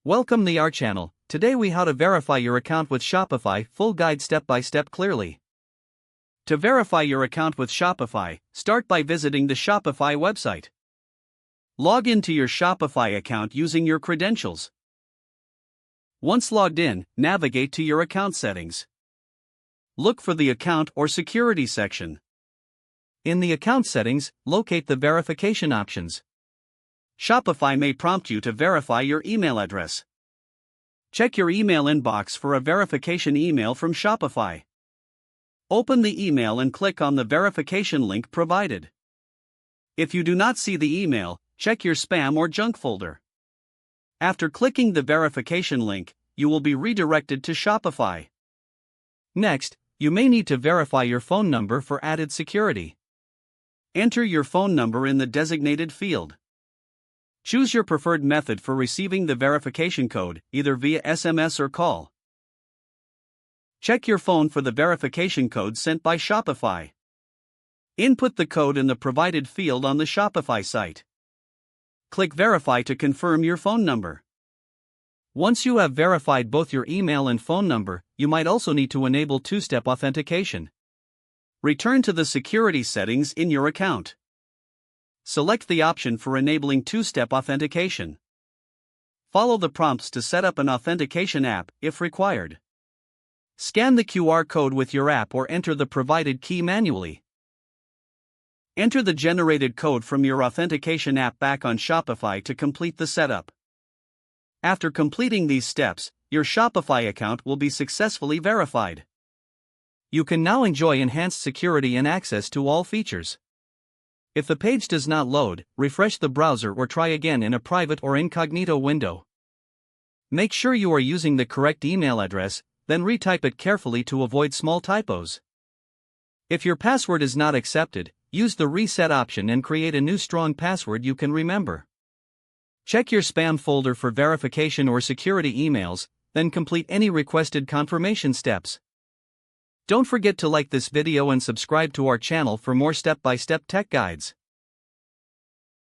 Welcome to our channel. Today we how to verify your account with Shopify, full guide step by step clearly. To verify your account with Shopify, start by visiting the Shopify website. Log into your Shopify account using your credentials. Once logged in, navigate to your account settings. Look for the account or security section. In the account settings, locate the verification options. Shopify may prompt you to verify your email address. Check your email inbox for a verification email from Shopify. Open the email and click on the verification link provided. If you do not see the email, check your spam or junk folder. After clicking the verification link, you will be redirected to Shopify. Next, you may need to verify your phone number for added security. Enter your phone number in the designated field. Choose your preferred method for receiving the verification code, either via SMS or call. Check your phone for the verification code sent by Shopify. Input the code in the provided field on the Shopify site. Click Verify to confirm your phone number. Once you have verified both your email and phone number, you might also need to enable two-step authentication. Return to the security settings in your account. Select the option for enabling two-step authentication. Follow the prompts to set up an authentication app, if required. Scan the QR code with your app or enter the provided key manually. Enter the generated code from your authentication app back on Shopify to complete the setup. After completing these steps, your Shopify account will be successfully verified. You can now enjoy enhanced security and access to all features. If the page does not load, refresh the browser or try again in a private or incognito window. Make sure you are using the correct email address, then retype it carefully to avoid small typos. If your password is not accepted, use the reset option and create a new strong password you can remember. Check your spam folder for verification or security emails, then complete any requested confirmation steps. Don't forget to like this video and subscribe to our channel for more step-by-step tech guides.